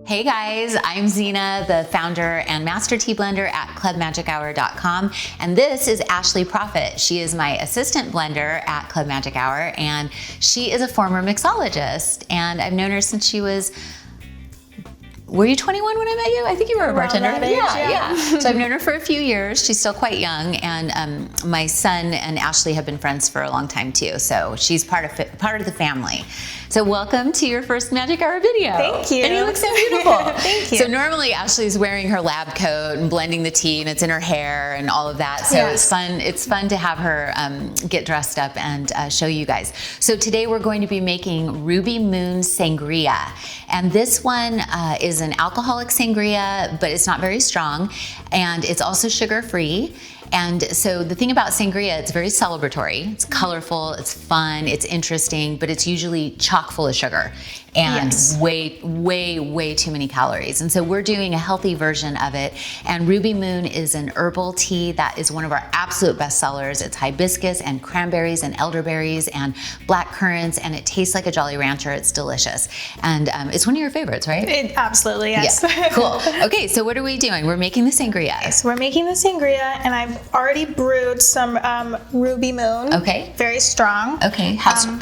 Hey guys, I'm Zhena, the founder and master tea blender at clubmagichour.com, and this is Ashley Profitt. She is my assistant blender at Club Magic Hour, and she is a former mixologist, and I've known her since she was... Were you 21 when I met you? I think you were a bartender. Yeah. So I've known her for a few years. She's still quite young, and my son and Ashley have been friends for a long time too. So she's part of the family. So welcome to your first Magic Hour video. Thank you. And you look so beautiful. Thank you. So normally Ashley's wearing her lab coat and blending the tea, and it's in her hair and all of that. So yes. It's fun to have her get dressed up and show you guys. So today we're going to be making Ruby Moon Sangria, and this one is an alcoholic sangria, but it's not very strong, and it's also sugar-free. And so the thing about sangria, it's very celebratory. It's colorful, it's fun, it's interesting, but it's usually chock full of sugar and way too many calories. And so we're doing a healthy version of it. And Ruby Moon is an herbal tea that is one of our absolute best sellers. It's hibiscus and cranberries and elderberries and black currants, and it tastes like a Jolly Rancher. It's delicious. And it's one of your favorites, right? Absolutely, yes. Yeah, cool. Okay, so what are we doing? We're making the sangria. So we're making the sangria, and I've already brewed some Ruby Moon. Okay. Very strong. Okay.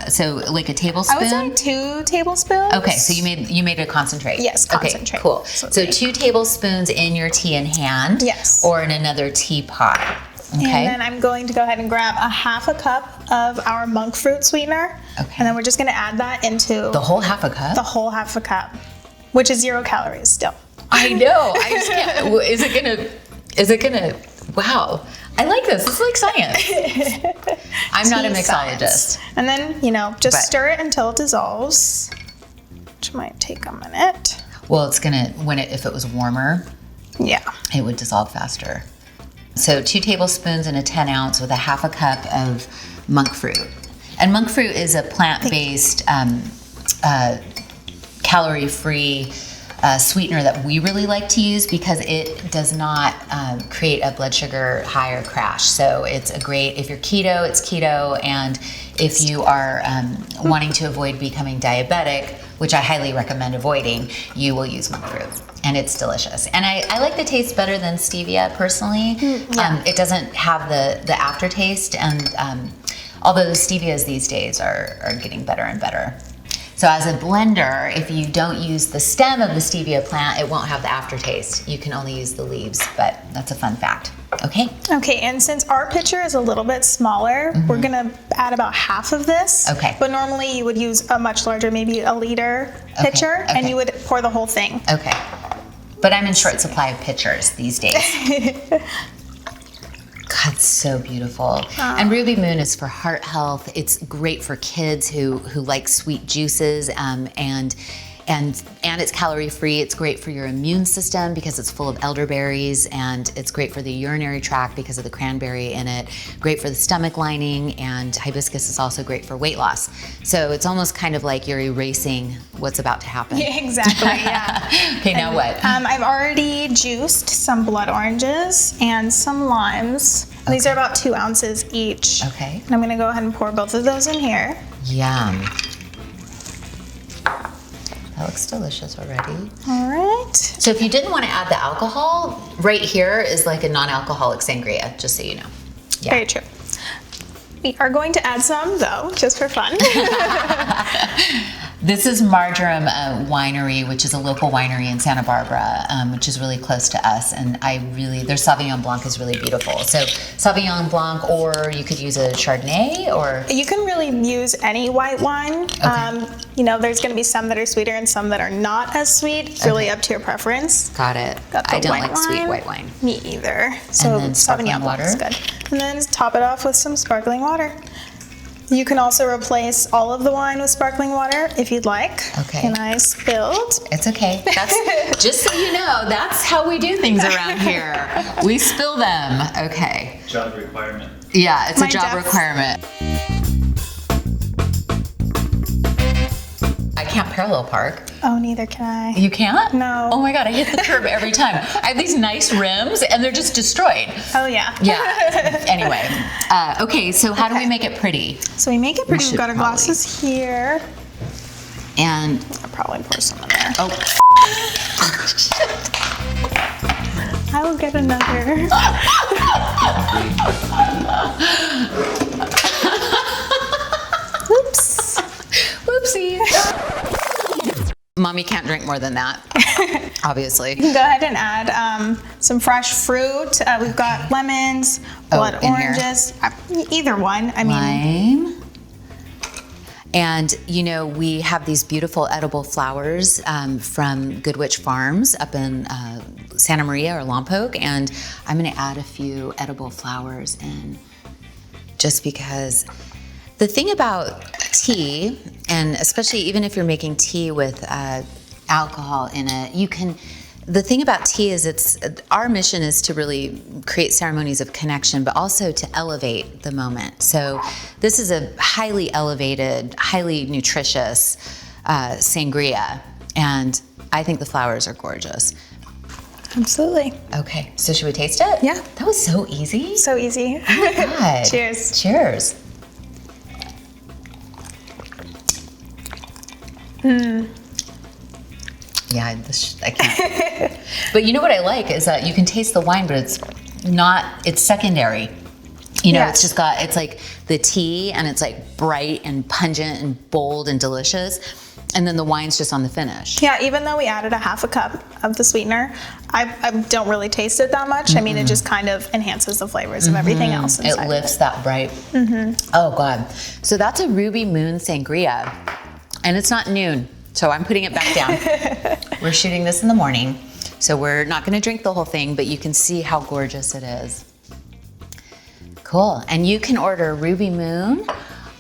So like a tablespoon? I would say 2 tablespoons. Okay, so you made a concentrate. Yes, concentrate. Okay, cool. So 2 tablespoons in your tea in hand. Yes. Or in another teapot. Okay. And then I'm going to go ahead and grab a half a cup of our monk fruit sweetener. Okay. And then we're just going to add that into the whole half a cup. The whole half a cup, which is 0 calories still. I know. I just can't. Is it gonna? Wow. I like this. This is like science. I'm not a mixologist. And then, just stir it until it dissolves, which might take a minute. Well, it's gonna, if it was warmer, yeah, it would dissolve faster. So 2 tablespoons in a 10 ounce with a half a cup of monk fruit. And monk fruit is a plant-based, calorie-free sweetener that we really like to use because it does not create a blood sugar high or crash. So it's a great, if you're keto, it's keto, and if you are wanting to avoid becoming diabetic, which I highly recommend avoiding, you will use monk fruit. And it's delicious. And I like the taste better than stevia personally. Yeah. It doesn't have the aftertaste, and although the stevias these days are getting better and better. So as a blender, if you don't use the stem of the stevia plant, it won't have the aftertaste. You can only use the leaves, but that's a fun fact. Okay? Okay, and since our pitcher is a little bit smaller, we're gonna add about half of this. Okay. But normally you would use a much larger, maybe a liter pitcher, and you would pour the whole thing. Okay. But I'm in short supply of pitchers these days. God, it's so beautiful. And Ruby Moon is for heart health. It's great for kids who like sweet juices, and it's calorie free. It's great for your immune system because it's full of elderberries, and it's great for the urinary tract because of the cranberry in it. Great for the stomach lining, and hibiscus is also great for weight loss. So it's almost kind of like you're erasing what's about to happen. Yeah, exactly, yeah. Okay, now what? I've already juiced some blood oranges and some limes. Okay. These are about 2 ounces each. Okay. And I'm gonna go ahead and pour both of those in here. Yum. That looks delicious already. All right. So if you didn't want to add the alcohol, right here is like a non-alcoholic sangria, just so you know. Yeah. Very true. We are going to add some, though, just for fun. This is Marjoram Winery, which is a local winery in Santa Barbara, which is really close to us. And their Sauvignon Blanc is really beautiful. So Sauvignon Blanc, or you could use a Chardonnay, or... You can really use any white wine. Okay. There's going to be some that are sweeter and some that are not as sweet. It's really up to your preference. Got it. I don't like sweet white wine. Me either. So and then Sauvignon Blanc is good. And then top it off with some sparkling water. You can also replace all of the wine with sparkling water if you'd like. Okay. And I spilled. It's okay. That's just so you know, that's how we do things around here. We spill them. Okay. Job requirement. Yeah, it's a job requirement. I can't parallel park. Oh, neither can I. You can't? No. Oh my God, I hit the curb every time. I have these nice rims and they're just destroyed. Oh yeah. Yeah. Anyway, okay, so how do we make it pretty? So we make it pretty. We've got our glasses here. And I'll probably pour some in there. oh, I will get another. Whoops. whoopsie. Mommy can't drink more than that, obviously. You can go ahead and add some fresh fruit. We've got lemons, blood oranges, either one. I mean, lime. And you know, we have these beautiful edible flowers from Good Witch Farms up in Santa Maria or Lompoc, and I'm gonna add a few edible flowers in just because. The thing about tea, and especially even if you're making tea with alcohol in it, the thing about tea is our mission is to really create ceremonies of connection, but also to elevate the moment. So this is a highly elevated, highly nutritious sangria, and I think the flowers are gorgeous. absolutely. Okay, so should we taste it? Yeah. That was so easy. So easy. Oh my God. Cheers. Cheers. Yeah, I can't. But you know what I like is that you can taste the wine, but it's secondary. You know, Yes. it's like the tea, and it's like bright and pungent and bold and delicious. And then the wine's just on the finish. Yeah, even though we added a half a cup of the sweetener, I don't really taste it that much. I mean, it just kind of enhances the flavors of everything else inside. It lifts that bright. Oh God. So that's a Ruby Moon Sangria, and it's not noon, so I'm putting it back down. We're shooting this in the morning, so we're not gonna drink the whole thing, but you can see how gorgeous it is. Cool, and you can order Ruby Moon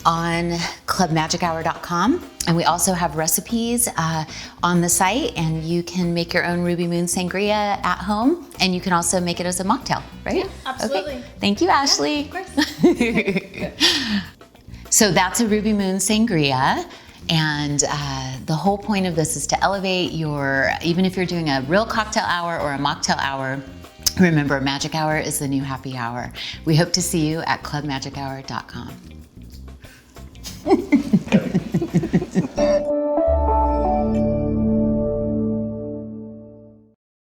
on clubmagichour.com, and we also have recipes on the site, and you can make your own Ruby Moon Sangria at home, and you can also make it as a mocktail, right? Yeah, absolutely. Okay. Thank you, Ashley. Yeah, of course. So that's a Ruby Moon Sangria, and the whole point of this is to elevate even if you're doing a real cocktail hour or a mocktail hour, remember, Magic Hour is the new happy hour. We hope to see you at clubmagichour.com.